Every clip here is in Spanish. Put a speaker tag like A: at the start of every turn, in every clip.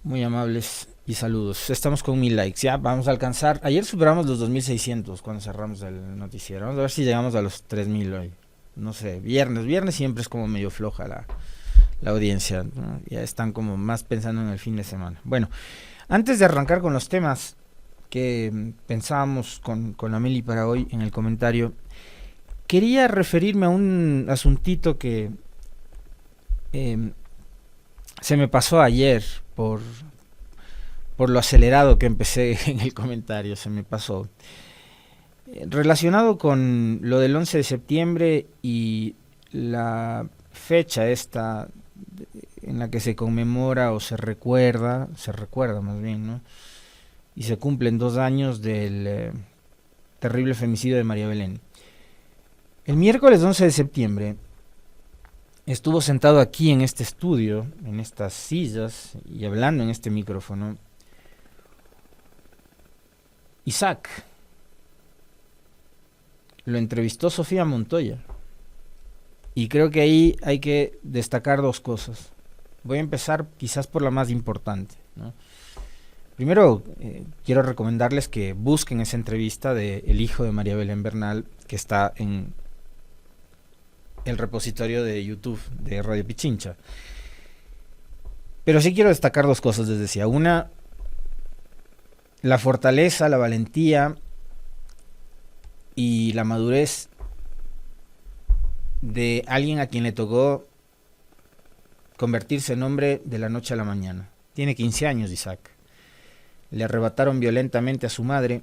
A: Muy amables y saludos. Estamos con 1000 likes. Ya vamos a alcanzar. Ayer superamos los 2600 cuando cerramos el noticiero. Vamos a ver si llegamos a los 3000 hoy. No sé, viernes. Viernes siempre es como medio floja la audiencia, ¿no? Ya están como más pensando en el fin de semana. Bueno, antes de arrancar con los temas que pensábamos con la Meli para hoy en el comentario, quería referirme a un asuntito que eh, se me pasó ayer por, por lo acelerado que empecé en el comentario, se me pasó. Relacionado con lo del 11 de septiembre y la fecha esta en la que se conmemora o se recuerda más bien, ¿no? Y se cumplen 2 años del terrible femicidio de María Belén. El miércoles 11 de septiembre estuvo sentado aquí en este estudio, en estas sillas y hablando en este micrófono, Isaac. Lo entrevistó Sofía Montoya. Y creo que ahí hay que destacar dos cosas. Voy a empezar quizás por la más importante, ¿no? Primero, quiero recomendarles que busquen esa entrevista de El hijo de María Belén Bernal, que está en el repositorio de YouTube de Radio Pichincha. Pero sí quiero destacar dos cosas, les decía. Una, la fortaleza, la valentía y la madurez de alguien a quien le tocó convertirse en hombre de la noche a la mañana. Tiene 15 años, Isaac. Le arrebataron violentamente a su madre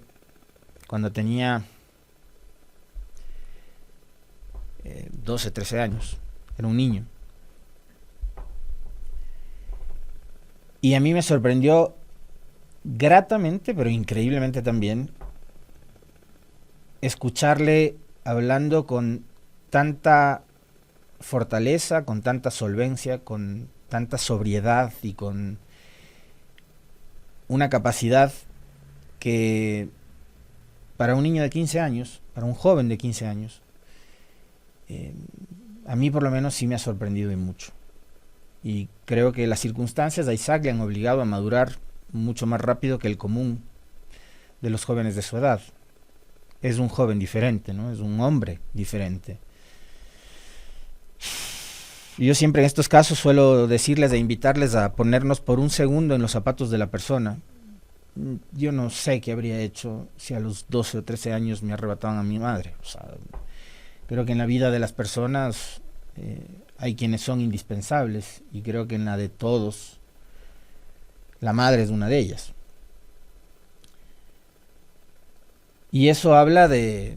A: cuando tenía 12, 13 años. Era un niño. Y a mí me sorprendió gratamente, pero increíblemente también, escucharle hablando con tanta fortaleza, con tanta solvencia, con tanta sobriedad y con una capacidad que para un niño de 15 años, para un joven de 15 años, eh, a mí por lo menos sí me ha sorprendido y mucho. Y creo que las circunstancias a Isaac le han obligado a madurar mucho más rápido que el común de los jóvenes de su edad. Es un joven diferente, ¿no? Es un hombre diferente. Y yo siempre en estos casos suelo decirles e invitarles a ponernos por un segundo en los zapatos de la persona. Yo no sé qué habría hecho si a los 12 o 13 años me arrebataban a mi madre. O sea, creo que en la vida de las personas hay quienes son indispensables y creo que en la de todos la madre es una de ellas. Y eso habla de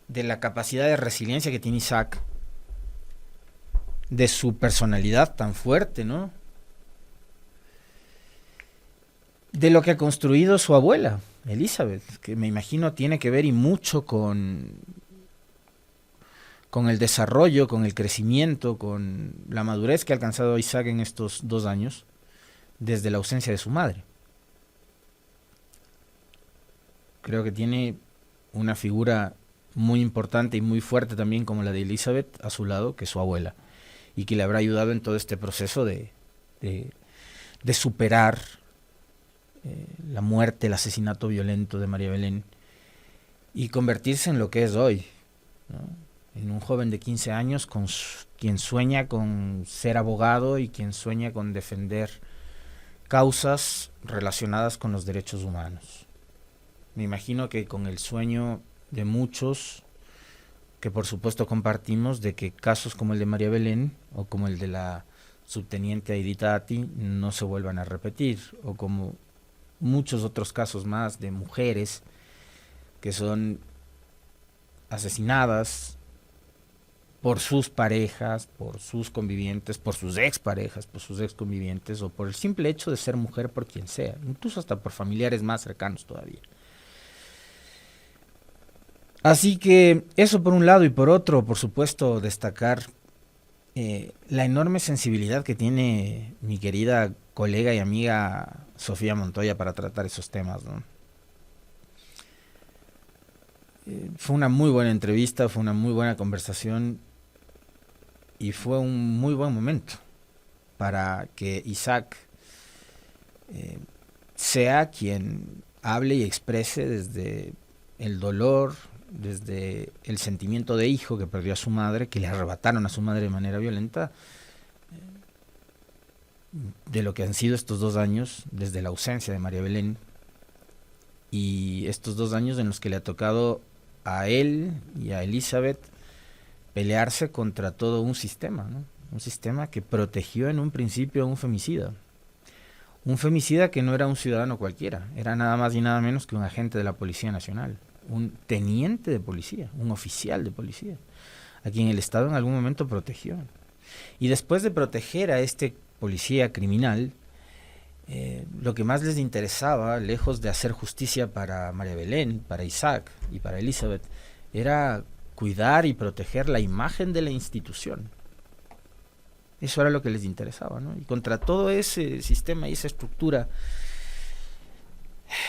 A: la capacidad de resiliencia que tiene Isaac, de su personalidad tan fuerte, ¿no? De lo que ha construido su abuela, Elizabeth, que me imagino tiene que ver y mucho con el desarrollo, con el crecimiento, con la madurez que ha alcanzado Isaac en estos 2 años, desde la ausencia de su madre. Creo que tiene una figura muy importante y muy fuerte también como la de Elizabeth a su lado, que es su abuela, y que le habrá ayudado en todo este proceso de, de superar la muerte, el asesinato violento de María Belén y convertirse en lo que es hoy, ¿no? En un joven de 15 años quien sueña con ser abogado y quien sueña con defender causas relacionadas con los derechos humanos. Me imagino que con el sueño de muchos, que por supuesto compartimos, de que casos como el de María Belén o como el de la subteniente Aidita Ati no se vuelvan a repetir, o como muchos otros casos más de mujeres que son asesinadas por sus parejas, por sus convivientes, por sus exparejas, por sus exconvivientes o por el simple hecho de ser mujer por quien sea, incluso hasta por familiares más cercanos todavía. Así que eso por un lado y por otro, por supuesto, destacar la enorme sensibilidad que tiene mi querida colega y amiga Sofía Montoya para tratar esos temas, ¿no? Fue una muy buena entrevista, fue una muy buena conversación y fue un muy buen momento para que Isaac sea quien hable y exprese desde el dolor, desde el sentimiento de hijo que perdió a su madre, que le arrebataron a su madre de manera violenta, de lo que han sido estos 2 años, desde la ausencia de María Belén, y estos 2 años en los que le ha tocado a él y a Elizabeth pelearse contra todo un sistema, ¿no? Un sistema que protegió en un principio a un femicida. Un femicida que no era un ciudadano cualquiera, era nada más y nada menos que un agente de la Policía Nacional, un teniente de policía, un oficial de policía, a quien el Estado en algún momento protegió. Y después de proteger a este policía criminal, lo que más les interesaba, lejos de hacer justicia para María Belén, para Isaac y para Elizabeth, era cuidar y proteger la imagen de la institución. Eso era lo que les interesaba, ¿no? Y contra todo ese sistema y esa estructura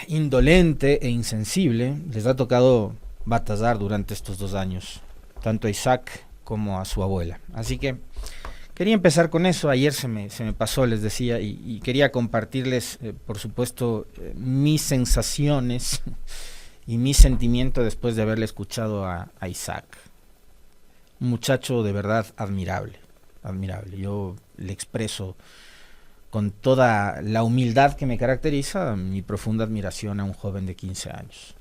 A: indolente e insensible, les ha tocado batallar durante estos 2 años, tanto a Isaac como a su abuela. Así que quería empezar con eso. Ayer se me pasó, les decía, y quería compartirles, por supuesto, mis sensaciones y mi sentimiento después de haberle escuchado a Isaac. Un muchacho de verdad admirable. Yo le expreso con toda la humildad que me caracteriza mi profunda admiración a un joven de 15 años.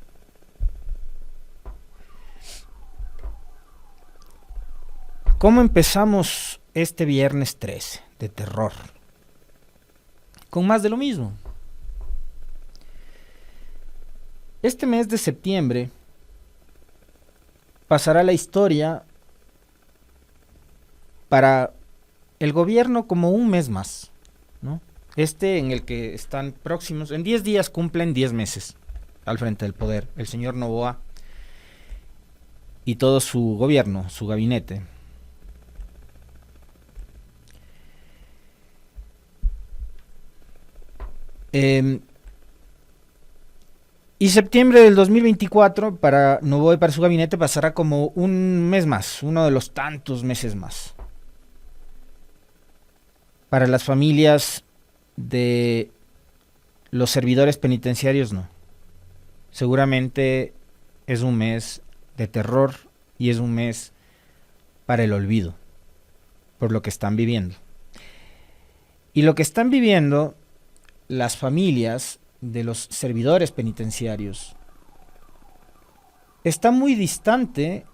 A: ¿Cómo empezamos este viernes 13 de terror? Con más de lo mismo. Este mes de septiembre pasará la historia para el gobierno como un mes más, ¿no? En el que están próximos, en 10 días cumplen 10 meses al frente del poder, el señor Noboa y todo su gobierno, su gabinete. Y septiembre del 2024 para Noboa y para su gabinete pasará como un mes más, uno de los tantos meses más. Para las familias de los servidores penitenciarios no. Seguramente es un mes de terror y es un mes para el olvido por lo que están viviendo. Y lo que están viviendo las familias de los servidores penitenciarios está muy distante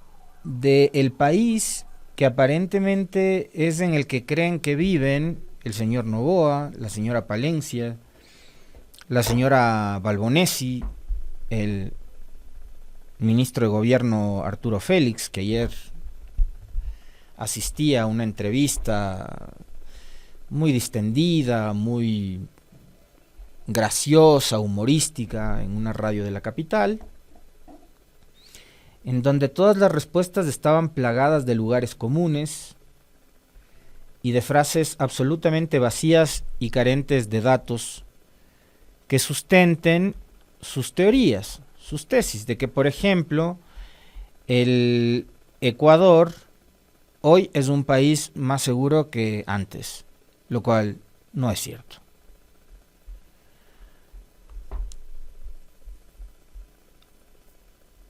A: del país que aparentemente es en el que creen que viven el señor Noboa, la señora Palencia, la señora Balbonesi, el ministro de Gobierno Arturo Félix, que ayer asistía a una entrevista muy distendida, muy graciosa, humorística, en una radio de la capital, en donde todas las respuestas estaban plagadas de lugares comunes y de frases absolutamente vacías y carentes de datos que sustenten sus teorías, sus tesis, de que, por ejemplo, el Ecuador hoy es un país más seguro que antes, lo cual no es cierto.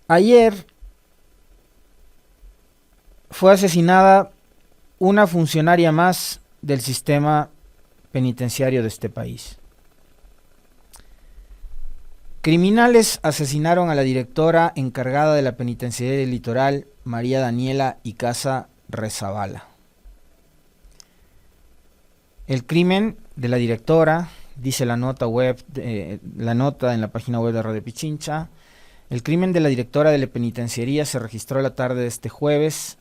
A: Ayer fue asesinada una funcionaria más del sistema penitenciario de este país. Criminales asesinaron a la directora encargada de la penitenciaría del Litoral, María Daniela Icaza Rezabala. El crimen de la directora, dice la nota en la página web de Radio Pichincha, el crimen de la directora de la penitenciaría se registró la tarde de este jueves.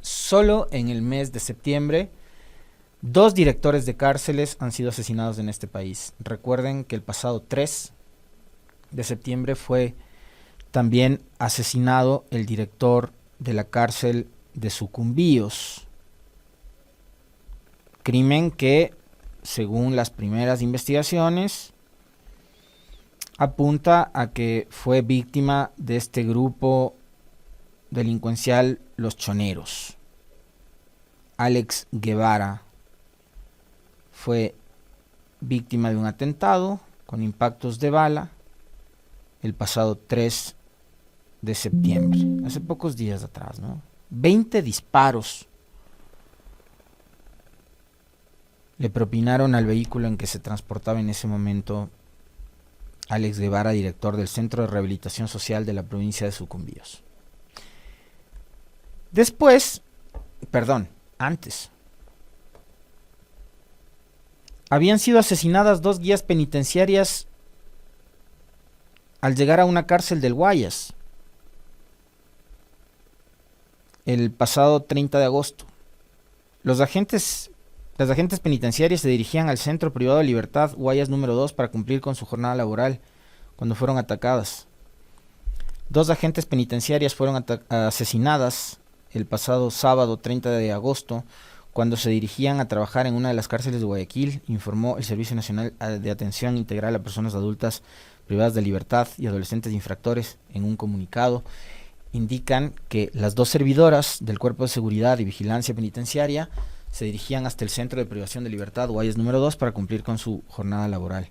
A: Solo en el mes de septiembre, 2 directores de cárceles han sido asesinados en este país. Recuerden que el pasado 3 de septiembre fue también asesinado el director de la cárcel de Sucumbíos. Crimen que, según las primeras investigaciones, apunta a que fue víctima de este grupo delincuencial Los Choneros. Alex Guevara fue víctima de un atentado con impactos de bala el pasado 3 de septiembre, hace pocos días atrás, ¿no? 20 disparos le propinaron al vehículo en que se transportaba en ese momento Alex Guevara, director del Centro de Rehabilitación Social de la provincia de Sucumbíos. Antes, habían sido asesinadas 2 guías penitenciarias al llegar a una cárcel del Guayas el pasado 30 de agosto. Las agentes penitenciarias se dirigían al Centro Privado de Libertad Guayas número 2 para cumplir con su jornada laboral cuando fueron atacadas. 2 agentes penitenciarias fueron asesinadas el pasado sábado 30 de agosto cuando se dirigían a trabajar en una de las cárceles de Guayaquil, informó el Servicio Nacional de Atención Integral a Personas Adultas Privadas de Libertad y Adolescentes Infractores. En un comunicado indican que las 2 servidoras del Cuerpo de Seguridad y Vigilancia Penitenciaria se dirigían hasta el Centro de Privación de Libertad Guayas número 2 para cumplir con su jornada laboral.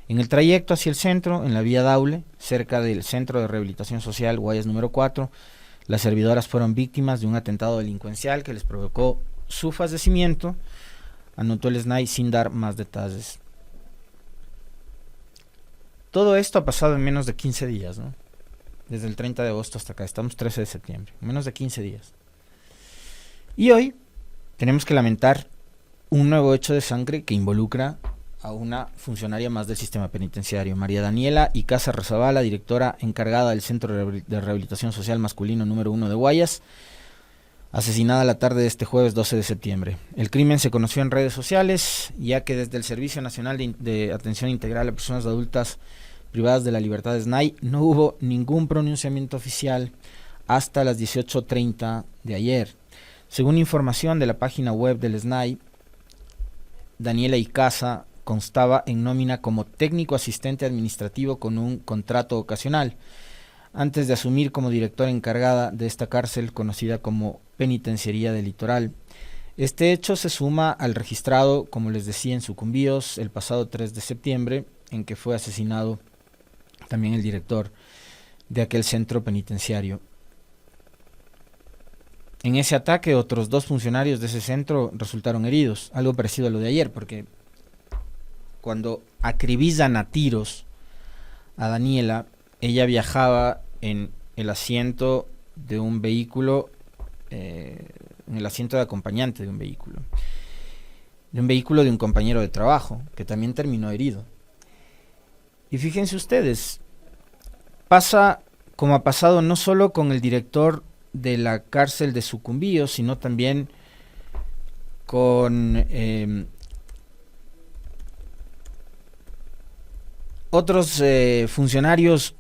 A: En el trayecto hacia el centro, en la vía Daule, cerca del Centro de Rehabilitación Social Guayas número 4, las servidoras fueron víctimas de un atentado delincuencial que les provocó su fallecimiento, anotó el SNAI sin dar más detalles. Todo esto ha pasado en menos de 15 días, ¿no? Desde el 30 de agosto hasta acá, estamos 13 de septiembre, menos de 15 días. Y hoy tenemos que lamentar un nuevo hecho de sangre que involucra a una funcionaria más del sistema penitenciario, María Daniela Icaza Rezabala, directora encargada del Centro de Rehabilitación Social Masculino número 1 de Guayas, asesinada la tarde de este jueves 12 de septiembre. El crimen se conoció en redes sociales, ya que desde el Servicio Nacional de Atención Integral a Personas Adultas Privadas de la Libertad SNAI no hubo ningún pronunciamiento oficial hasta las 18:30 de ayer. Según información de la página web del SNAI, Daniela Icaza constaba en nómina como técnico asistente administrativo con un contrato ocasional, antes de asumir como directora encargada de esta cárcel conocida como Penitenciaría del Litoral. Este hecho se suma al registrado, como les decía, en Sucumbíos el pasado 3 de septiembre, en que fue asesinado también el director de aquel centro penitenciario. En ese ataque, otros 2 funcionarios de ese centro resultaron heridos, algo parecido a lo de ayer, porque cuando acribillan a tiros a Daniela, ella viajaba en el asiento de un vehículo, en el asiento de acompañante de un vehículo de un compañero de trabajo, que también terminó herido. Y fíjense ustedes, pasa como ha pasado no solo con el director de la cárcel de Sucumbíos, sino también con otros funcionarios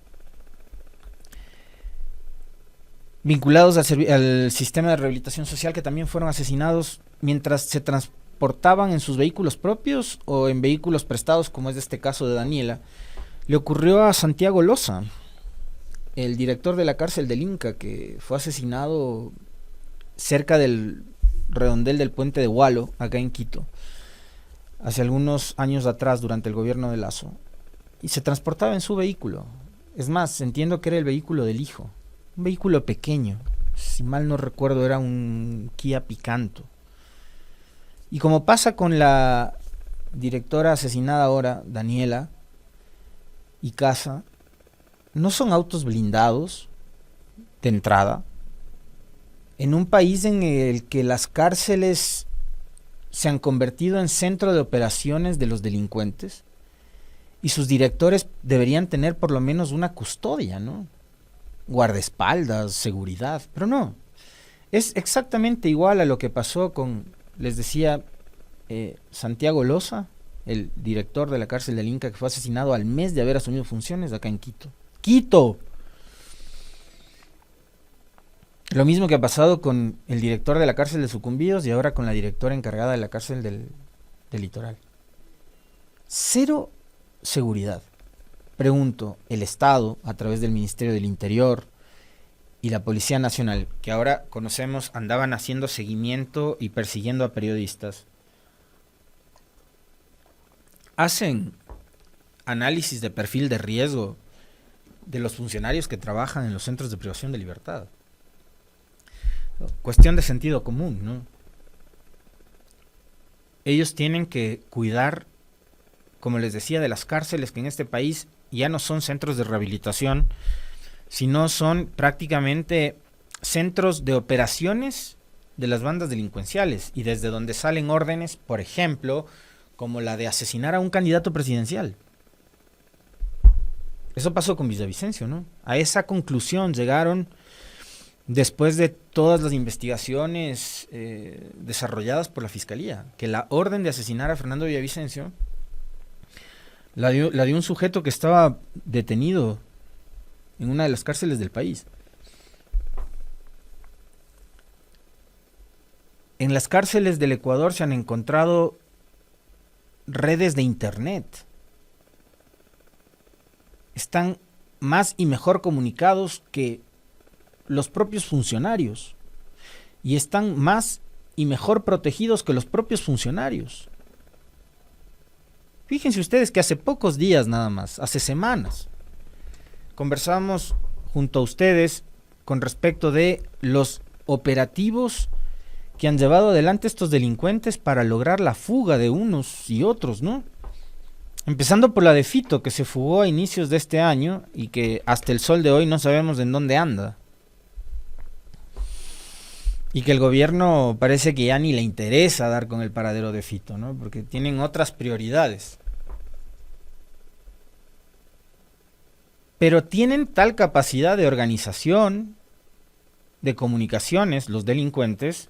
A: vinculados al sistema de rehabilitación social que también fueron asesinados mientras se transportaban en sus vehículos propios o en vehículos prestados, como es este caso de Daniela. Le ocurrió a Santiago Loza, el director de la cárcel del Inca, que fue asesinado cerca del redondel del puente de Hualo, acá en Quito, hace algunos años atrás, durante el gobierno de Lazo, y se transportaba en su vehículo. Es más, entiendo que era el vehículo del hijo, un vehículo pequeño, si mal no recuerdo era un Kia Picanto. Y como pasa con la directora asesinada ahora, Daniela Icaza, no son autos blindados de entrada, en un país en el que las cárceles se han convertido en centro de operaciones de los delincuentes y sus directores deberían tener por lo menos una custodia, ¿no? Guardaespaldas, seguridad, pero no. Es exactamente igual a lo que pasó con, les decía, Santiago Loza, el director de la cárcel del Inca, que fue asesinado al mes de haber asumido funciones acá en Quito. ¡Quito! Lo mismo que ha pasado con el director de la cárcel de Sucumbíos y ahora con la directora encargada de la cárcel del Litoral. Cero seguridad. Pregunto, el Estado, a través del Ministerio del Interior y la Policía Nacional, que ahora conocemos andaban haciendo seguimiento y persiguiendo a periodistas, hacen análisis de perfil de riesgo de los funcionarios que trabajan en los centros de privación de libertad. Cuestión de sentido común, ¿no? Ellos tienen que cuidar, como les decía, de las cárceles, que en este país ya no son centros de rehabilitación, sino son prácticamente centros de operaciones de las bandas delincuenciales, y desde donde salen órdenes, por ejemplo, como la de asesinar a un candidato presidencial. Eso pasó con Villavicencio, ¿no? A esa conclusión llegaron después de todas las investigaciones desarrolladas por la Fiscalía, que la orden de asesinar a Fernando Villavicencio la dio un sujeto que estaba detenido en una de las cárceles del país. En las cárceles del Ecuador se han encontrado redes de internet. Están más y mejor comunicados que los propios funcionarios, y están más y mejor protegidos que los propios funcionarios. Fíjense ustedes que hace pocos días nada más, hace semanas, conversábamos junto a ustedes con respecto de los operativos que han llevado adelante estos delincuentes para lograr la fuga de unos y otros, ¿no? Empezando por la de Fito, que se fugó a inicios de este año y que hasta el sol de hoy no sabemos en dónde anda. Y que el gobierno parece que ya ni le interesa dar con el paradero de Fito, ¿no? Porque tienen otras prioridades. Pero tienen tal capacidad de organización, de comunicaciones, los delincuentes,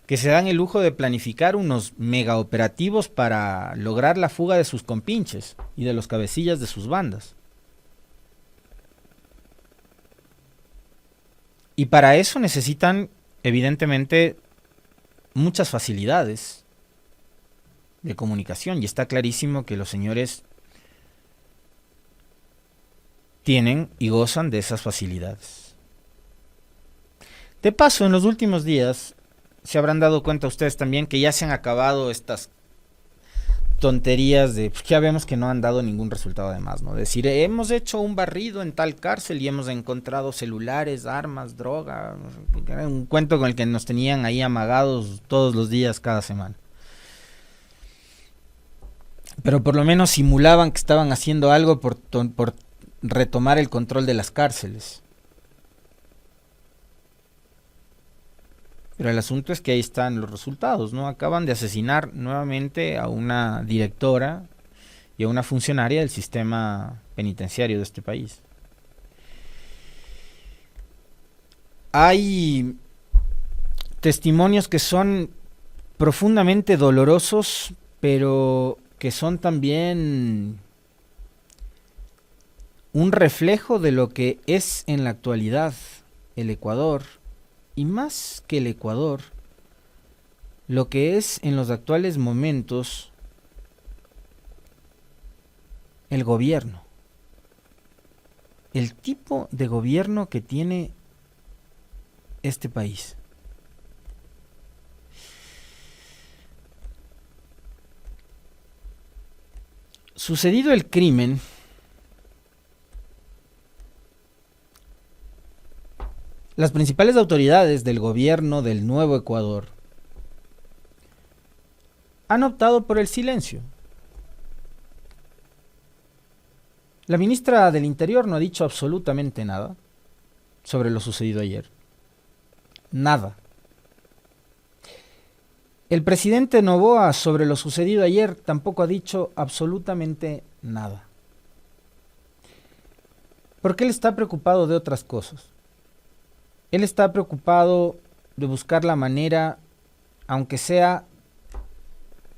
A: que se dan el lujo de planificar unos mega operativos para lograr la fuga de sus compinches y de los cabecillas de sus bandas. Y para eso necesitan, evidentemente, muchas facilidades de comunicación, y está clarísimo que los señores tienen y gozan de esas facilidades. De paso, en los últimos días se habrán dado cuenta ustedes también que ya se han acabado estas tonterías de, pues, ya vemos que no han dado ningún resultado además, ¿no? Decir, hemos hecho un barrido en tal cárcel y hemos encontrado celulares, armas, droga, era un cuento con el que nos tenían ahí amagados todos los días, cada semana. Pero por lo menos simulaban que estaban haciendo algo por retomar el control de las cárceles. Pero el asunto es que ahí están los resultados, ¿no? Acaban de asesinar nuevamente a una directora y a una funcionaria del sistema penitenciario de este país. Hay testimonios que son profundamente dolorosos, pero que son también un reflejo de lo que es en la actualidad el Ecuador, y más que el Ecuador, lo que es en los actuales momentos el gobierno, el tipo de gobierno que tiene este país. Sucedido el crimen, las principales autoridades del gobierno del Nuevo Ecuador han optado por el silencio. La ministra del Interior no ha dicho absolutamente nada sobre lo sucedido ayer. Nada. El presidente Noboa sobre lo sucedido ayer tampoco ha dicho absolutamente nada. Porque él está preocupado de otras cosas. Él está preocupado de buscar la manera, aunque sea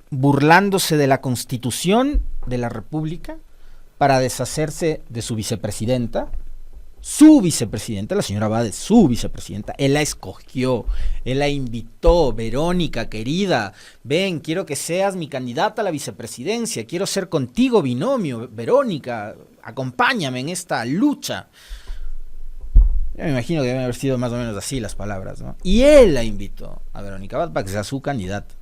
A: burlándose de la Constitución de la República, para deshacerse de su vicepresidenta, la señora Báez, su vicepresidenta. Él la escogió, él la invitó: Verónica, querida, ven, quiero que seas mi candidata a la vicepresidencia, quiero ser contigo binomio, Verónica, acompáñame en esta lucha. Yo me imagino que deben haber sido más o menos así las palabras, ¿no? Y él la invitó a Verónica Abad para que sea su candidata.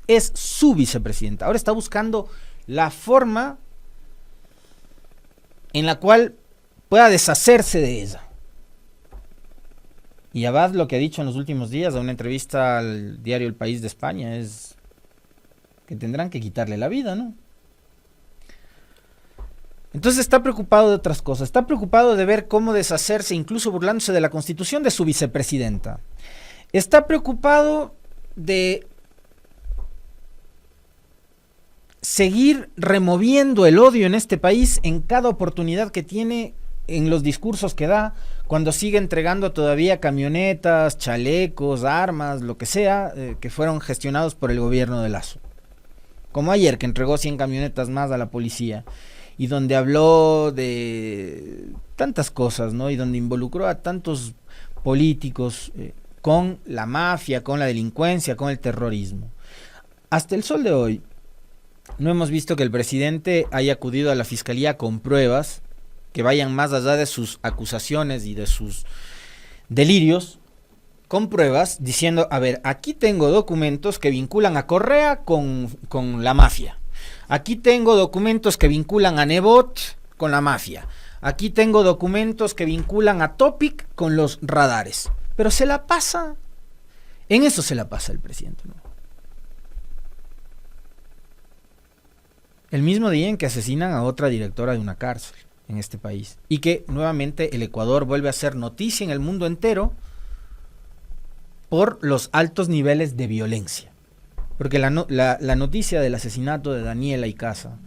A: Es su vicepresidenta. Ahora está buscando la forma en la cual pueda deshacerse de ella. Y Abad lo que ha dicho en los últimos días, en una entrevista al diario El País de España, es que tendrán que quitarle la vida, ¿no? Entonces está preocupado de otras cosas, está preocupado de ver cómo deshacerse, incluso burlándose de la Constitución, de su vicepresidenta. Está preocupado de seguir removiendo el odio en este país en cada oportunidad que tiene, en los discursos que da, cuando sigue entregando todavía camionetas, chalecos, armas, lo que sea, que fueron gestionados por el gobierno de Lasso. Como ayer, que entregó 100 camionetas más a la policía, y donde habló de tantas cosas, ¿no? Y donde involucró a tantos políticos con la mafia, con la delincuencia, con el terrorismo. Hasta el sol de hoy, no hemos visto que el presidente haya acudido a la fiscalía con pruebas que vayan más allá de sus acusaciones y de sus delirios, con pruebas, diciendo, a ver, aquí tengo documentos que vinculan a Correa con la mafia. Aquí tengo documentos que vinculan a Nebot con la mafia. Aquí tengo documentos que vinculan a Topic con los radares. Pero se la pasa, en eso se la pasa el presidente, ¿no? El mismo día en que asesinan a otra directora de una cárcel en este país. Y que nuevamente el Ecuador vuelve a ser noticia en el mundo entero por los altos niveles de violencia. Porque la noticia del asesinato de Daniela Icaza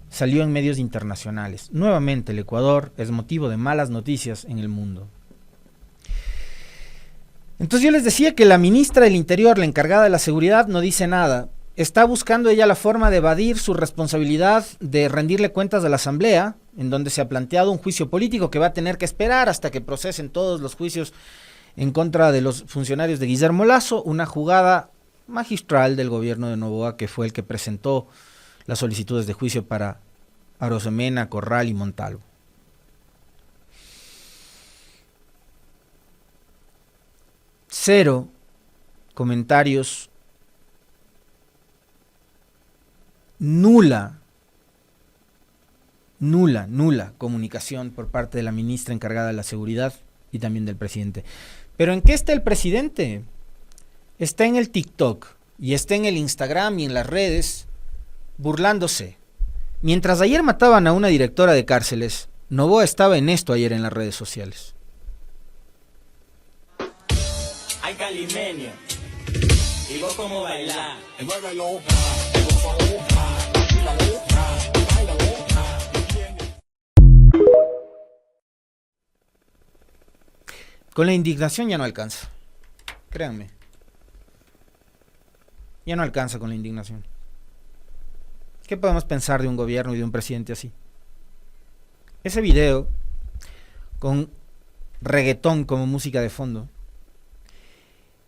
A: salió en medios internacionales. Nuevamente el Ecuador es motivo de malas noticias en el mundo. Entonces yo les decía que la ministra del Interior, la encargada de la seguridad, no dice nada. Está buscando ella la forma de evadir su responsabilidad de rendirle cuentas a la Asamblea, en donde se ha planteado un juicio político que va a tener que esperar hasta que procesen todos los juicios en contra de los funcionarios de Guillermo Lasso, una jugada magistral del gobierno de Noboa, que fue el que presentó las solicitudes de juicio para Arosemena, Corral y Montalvo. Cero comentarios, nula comunicación por parte de la ministra encargada de la seguridad y también del presidente. ¿Pero en qué está el presidente? Está en el TikTok y está en el Instagram y en las redes burlándose. Mientras ayer mataban a una directora de cárceles, Noboa estaba en esto ayer en las redes sociales.
B: Ay, calimeño, y vos cómo bailar.
A: Con la indignación ya no alcanza, créanme. Ya no alcanza con la indignación. ¿Qué podemos pensar de un gobierno y de un presidente así? Ese video, con reggaetón como música de fondo,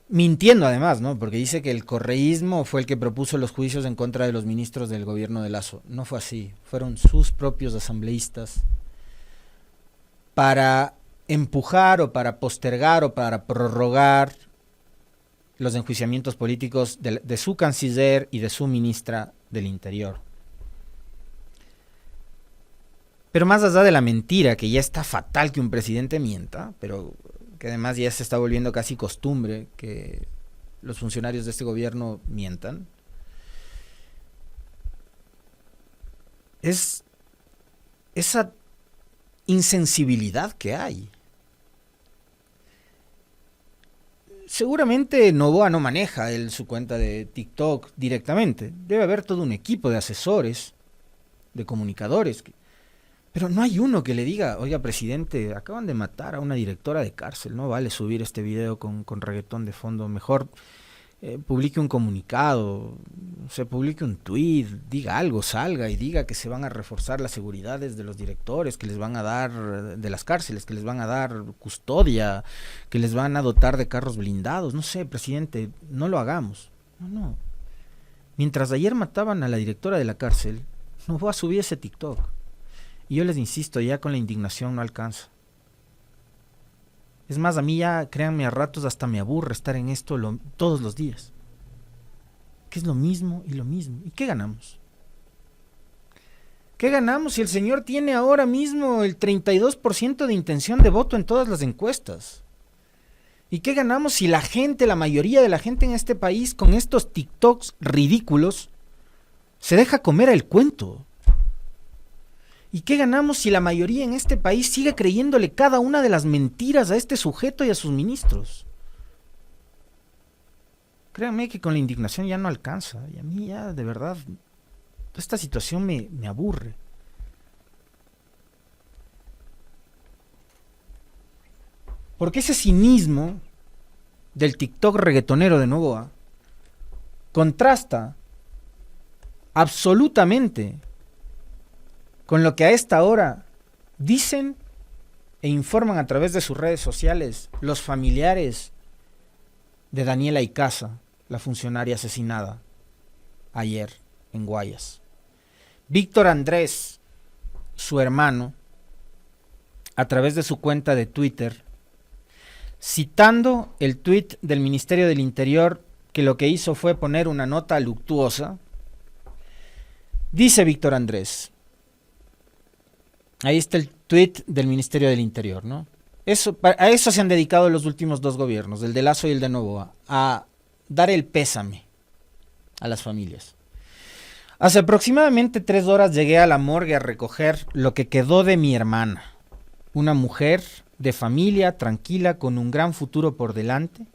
A: mintiendo además, ¿no? Porque dice que el correísmo fue el que propuso los juicios en contra de los ministros del gobierno de Lasso. No fue así, fueron sus propios asambleístas para empujar o para postergar o para prorrogar los enjuiciamientos políticos de su canciller y de su ministra del Interior. Pero más allá de la mentira, que ya está fatal que un presidente mienta, pero que además ya se está volviendo casi costumbre que los funcionarios de este gobierno mientan, es esa insensibilidad que hay. Seguramente Noboa no maneja su cuenta de TikTok directamente. Debe haber todo un equipo de asesores, de comunicadores. Pero no hay uno que le diga, oiga, presidente, acaban de matar a una directora de cárcel, no vale subir este video con reggaetón de fondo. Mejor publique un comunicado, publique un tweet, diga algo, salga y diga que se van a reforzar las seguridades de los directores, que les van a dar, de las cárceles, que les van a dar custodia, que les van a dotar de carros blindados. No sé, presidente, no lo hagamos. No. Mientras ayer mataban a la directora de la cárcel, no voy a subir ese TikTok. Y yo les insisto, ya con la indignación no alcanza. Es más, a mí ya, créanme, a ratos hasta me aburre estar en esto todos los días. Que es lo mismo y lo mismo. ¿Y qué ganamos? ¿Qué ganamos si el señor tiene ahora mismo el 32% de intención de voto en todas las encuestas? ¿Y qué ganamos si la gente, la mayoría de la gente en este país, con estos TikToks ridículos, se deja comer el cuento? ¿Y qué ganamos si la mayoría en este país sigue creyéndole cada una de las mentiras a este sujeto y a sus ministros? Créanme que con la indignación ya no alcanza. Y a mí ya, de verdad, esta situación me aburre. Porque ese cinismo del TikTok reggaetonero de Novoa contrasta absolutamente con lo que a esta hora dicen e informan a través de sus redes sociales los familiares de Daniela Icaza, la funcionaria asesinada ayer en Guayas. Víctor Andrés, su hermano, a través de su cuenta de Twitter, citando el tuit del Ministerio del Interior, que lo que hizo fue poner una nota luctuosa, dice Víctor Andrés, ahí está el tuit del Ministerio del Interior, ¿no? A eso se han dedicado los últimos dos gobiernos, el de Lasso y el de Novoa, a dar el pésame a las familias. Hace aproximadamente 3 horas llegué a la morgue a recoger lo que quedó de mi hermana, una mujer de familia, tranquila, con un gran futuro por delante.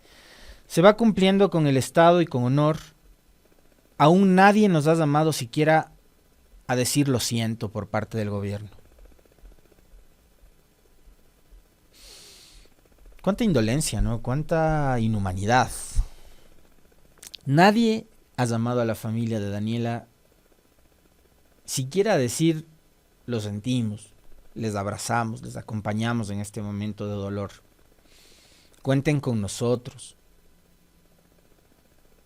A: Se va cumpliendo con el Estado y con honor. Aún nadie nos ha llamado siquiera a decir lo siento por parte del gobierno. Cuánta indolencia, ¿no? Cuánta inhumanidad. Nadie ha llamado a la familia de Daniela siquiera a decir lo sentimos, les abrazamos, les acompañamos en este momento de dolor. Cuenten con nosotros.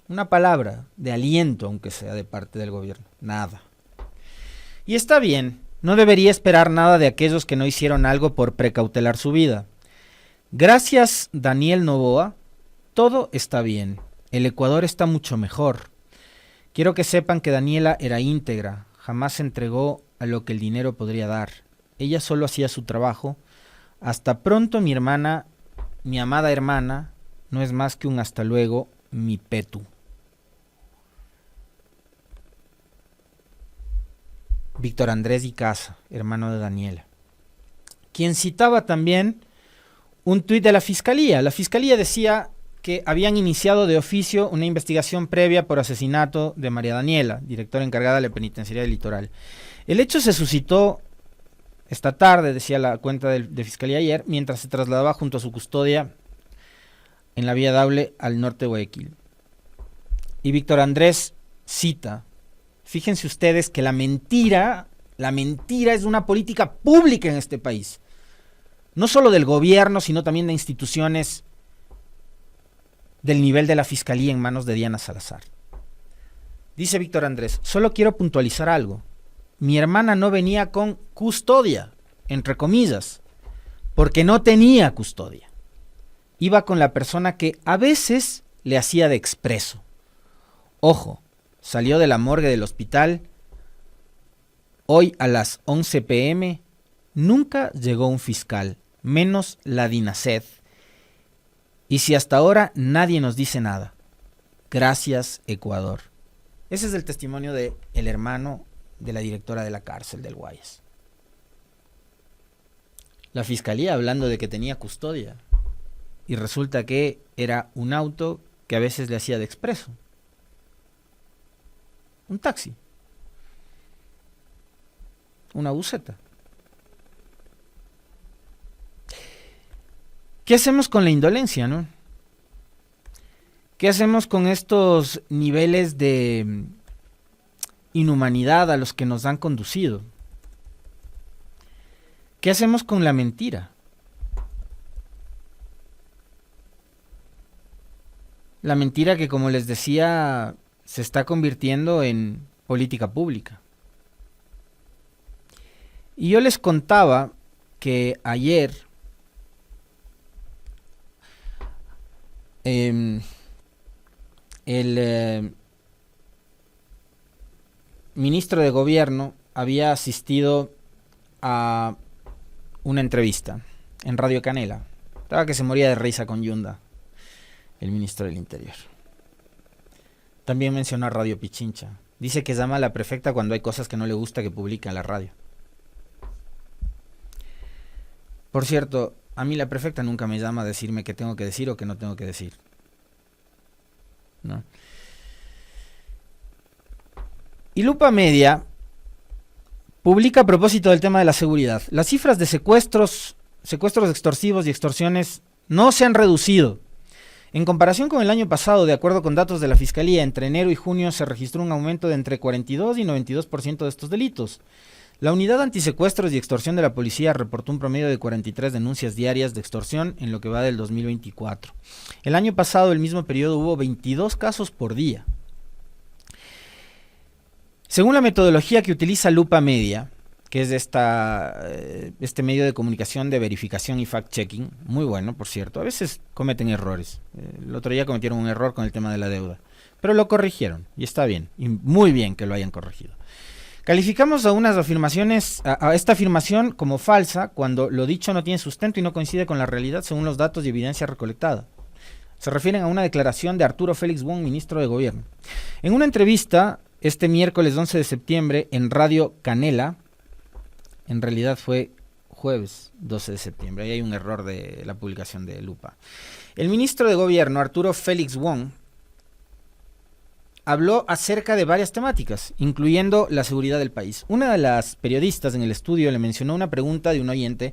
A: Una palabra de aliento, aunque sea de parte del gobierno. Nada. Y está bien, no debería esperar nada de aquellos que no hicieron algo por precautelar su vida. Gracias, Daniel Novoa, todo está bien. El Ecuador está mucho mejor. Quiero que sepan que Daniela era íntegra, jamás se entregó a lo que el dinero podría dar. Ella solo hacía su trabajo. Hasta pronto, mi hermana, mi amada hermana, no es más que un hasta luego, mi petu. Víctor Andrés Icaza, hermano de Daniela, quien citaba también un tuit de la Fiscalía. La Fiscalía decía que habían iniciado de oficio una investigación previa por asesinato de María Daniela, directora encargada de la Penitenciaría del Litoral. El hecho se suscitó esta tarde, decía la cuenta de Fiscalía ayer, mientras se trasladaba junto a su custodia en la vía Daule al norte de Guayaquil. Y Víctor Andrés cita, fíjense ustedes que la mentira es una política pública en este país. No solo del gobierno, sino también de instituciones del nivel de la Fiscalía en manos de Diana Salazar. Dice Víctor Andrés, solo quiero puntualizar algo. Mi hermana no venía con custodia, entre comillas, porque no tenía custodia. Iba con la persona que a veces le hacía de expreso. Ojo, salió de la morgue del hospital hoy a las 11 p.m., nunca llegó un fiscal, menos la DINASED. Y si hasta ahora nadie nos dice nada. Gracias, Ecuador. Ese es el testimonio del hermano de la directora de la cárcel del Guayas. La fiscalía hablando de que tenía custodia. Y resulta que era un auto que a veces le hacía de expreso. Un taxi. Una buseta. ¿Qué hacemos con la indolencia, no? ¿Qué hacemos con estos niveles de inhumanidad a los que nos han conducido? ¿Qué hacemos con la mentira? La mentira que, como les decía, se está convirtiendo en política pública. Y yo les contaba que ayer el ministro de Gobierno había asistido a una entrevista en Radio Canela. Estaba que se moría de risa con Yunda, el ministro del Interior. También mencionó a Radio Pichincha. Dice que llama a la prefecta cuando hay cosas que no le gusta que publica en la radio. Por cierto, a mí la prefecta nunca me llama a decirme qué tengo que decir o qué no tengo que decir, ¿no? Y Lupa Media publica a propósito del tema de la seguridad. Las cifras de secuestros extorsivos y extorsiones no se han reducido. En comparación con el año pasado, de acuerdo con datos de la Fiscalía, entre enero y junio se registró un aumento de entre 42 y 92% de estos delitos. La Unidad Antisecuestros y Extorsión de la Policía reportó un promedio de 43 denuncias diarias de extorsión en lo que va del 2024. El año pasado, el mismo periodo, hubo 22 casos por día. Según la metodología que utiliza Lupa Media, que es este medio de comunicación de verificación y fact-checking, muy bueno, por cierto, a veces cometen errores. El otro día cometieron un error con el tema de la deuda, pero lo corrigieron, y está bien, y muy bien que lo hayan corregido. Calificamos a esta afirmación como falsa cuando lo dicho no tiene sustento y no coincide con la realidad según los datos y evidencia recolectada. Se refieren a una declaración de Arturo Félix Wong, ministro de Gobierno. En una entrevista este miércoles 11 de septiembre en Radio Canela, en realidad fue jueves 12 de septiembre, ahí hay un error de la publicación de Lupa. El ministro de Gobierno, Arturo Félix Wong, habló acerca de varias temáticas, incluyendo la seguridad del país. Una de las periodistas en el estudio le mencionó una pregunta de un oyente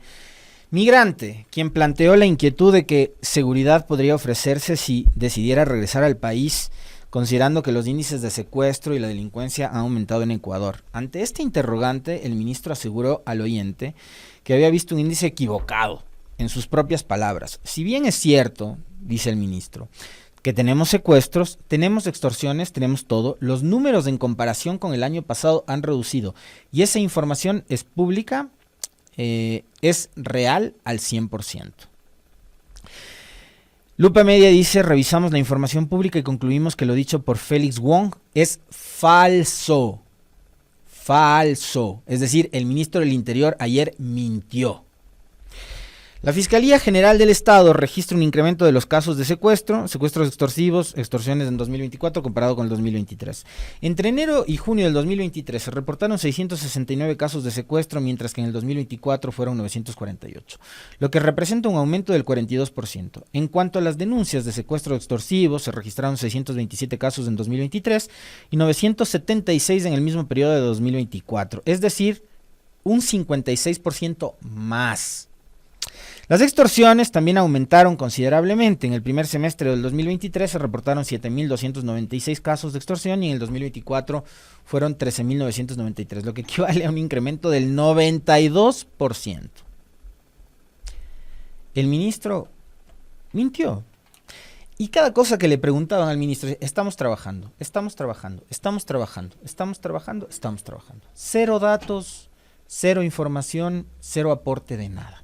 A: migrante, quien planteó la inquietud de que seguridad podría ofrecerse si decidiera regresar al país, considerando que los índices de secuestro y la delincuencia han aumentado en Ecuador. Ante este interrogante, el ministro aseguró al oyente que había visto un índice equivocado, en sus propias palabras. Si bien es cierto, dice el ministro, que tenemos secuestros, tenemos extorsiones, tenemos todo, los números en comparación con el año pasado han reducido y esa información es pública, es real al 100%. Lupa Media dice, revisamos la información pública y concluimos que lo dicho por Félix Wong es falso. Falso. Es decir, el ministro del Interior ayer mintió. La Fiscalía General del Estado registra un incremento de los casos de secuestros extorsivos, extorsiones en 2024 comparado con el 2023. Entre enero y junio del 2023 se reportaron 669 casos de secuestro, mientras que en el 2024 fueron 948, lo que representa un aumento del 42%. En cuanto a las denuncias de secuestros extorsivos, se registraron 627 casos en 2023 y 976 en el mismo periodo de 2024, es decir, un 56% más. Las extorsiones también aumentaron considerablemente. En el primer semestre del 2023 se reportaron 7.296 casos de extorsión y en el 2024 fueron 13.993, lo que equivale a un incremento del 92%. El ministro mintió. Y cada cosa que le preguntaban al ministro, estamos trabajando. Cero datos, cero información, cero aporte de nada.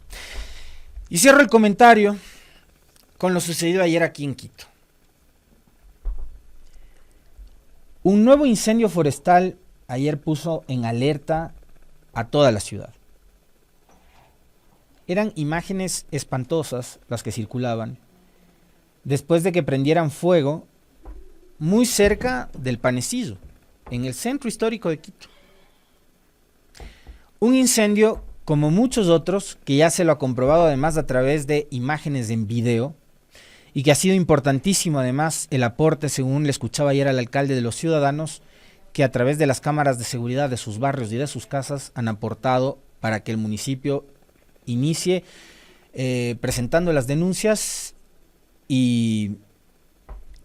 A: Y cierro el comentario con lo sucedido ayer aquí en Quito. Un nuevo incendio forestal ayer puso en alerta a toda la ciudad. Eran imágenes espantosas las que circulaban después de que prendieran fuego muy cerca del Panecillo, en el centro histórico de Quito. Un incendio como muchos otros, que ya se lo ha comprobado además a través de imágenes en video, y que ha sido importantísimo además el aporte, según le escuchaba ayer al alcalde, de los ciudadanos, que a través de las cámaras de seguridad de sus barrios y de sus casas han aportado para que el municipio inicie presentando las denuncias y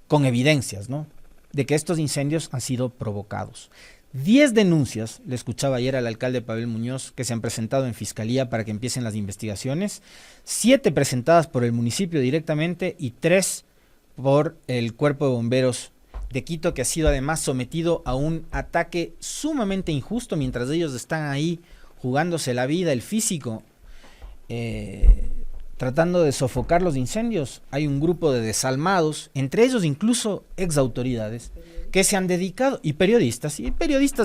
A: con evidencias, ¿no?, de que estos incendios han sido provocados. 10 denuncias, le escuchaba ayer al alcalde Pavel Muñoz, que se han presentado en fiscalía para que empiecen las investigaciones, 7 presentadas por el municipio directamente y 3 por el Cuerpo de Bomberos de Quito, que ha sido además sometido a un ataque sumamente injusto mientras ellos están ahí jugándose la vida, el físico, tratando de sofocar los incendios. Hay un grupo de desalmados, entre ellos incluso exautoridades, que se han dedicado, y periodistas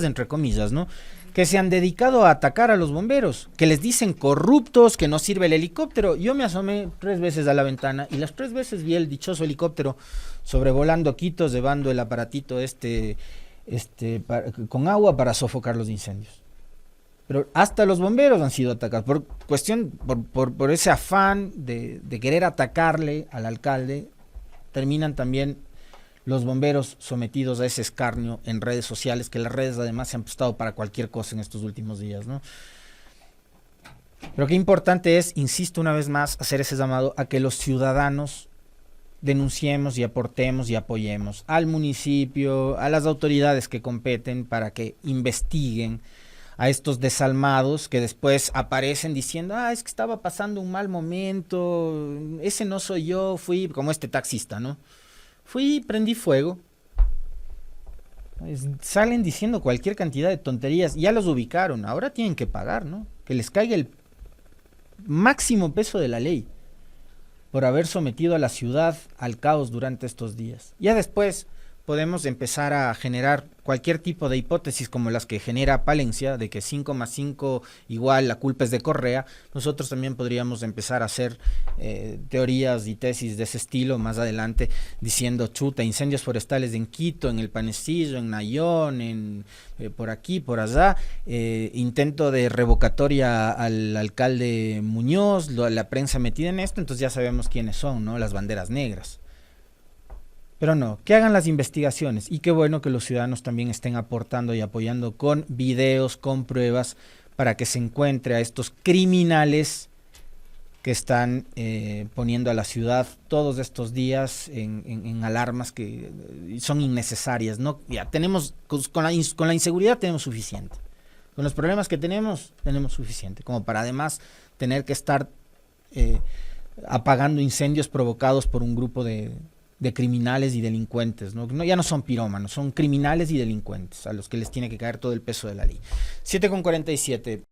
A: entre comillas, ¿no?, que se han dedicado a atacar a los bomberos, que les dicen corruptos, que no sirve el helicóptero. Yo me asomé 3 veces a la ventana y las 3 veces vi el dichoso helicóptero sobrevolando Quito, llevando el aparatito con agua para sofocar los incendios. Pero hasta los bomberos han sido atacados por ese afán de querer atacarle al alcalde. Terminan también los bomberos sometidos a ese escarnio en redes sociales, que las redes además se han prestado para cualquier cosa en estos últimos días, ¿no? Pero qué importante es, insisto una vez más, hacer ese llamado a que los ciudadanos denunciemos y aportemos y apoyemos al municipio, a las autoridades que competen para que investiguen a estos desalmados que después aparecen diciendo, es que estaba pasando un mal momento, ese no soy yo, fui como este taxista, ¿no? Fui y prendí fuego. Salen diciendo cualquier cantidad de tonterías. Ya los ubicaron, ahora tienen que pagar, ¿no? Que les caiga el máximo peso de la ley por haber sometido a la ciudad al caos durante estos días. Ya después podemos empezar a generar cualquier tipo de hipótesis como las que genera Palencia, de que 5 más 5 igual la culpa es de Correa. Nosotros también podríamos empezar a hacer teorías y tesis de ese estilo más adelante, diciendo, chuta, incendios forestales en Quito, en el Panecillo, en Nayón, por aquí, por allá, intento de revocatoria al alcalde Muñoz, la prensa metida en esto, entonces ya sabemos quiénes son, ¿no? Las banderas negras. Pero no, que hagan las investigaciones, y qué bueno que los ciudadanos también estén aportando y apoyando con videos, con pruebas, para que se encuentre a estos criminales que están poniendo a la ciudad todos estos días en alarmas que son innecesarias, ¿no? Ya tenemos, con la inseguridad tenemos suficiente, con los problemas que tenemos suficiente, como para además tener que estar apagando incendios provocados por un grupo de criminales y delincuentes, ¿no? Ya no son pirómanos, son criminales y delincuentes a los que les tiene que caer todo el peso de la ley. 7:47.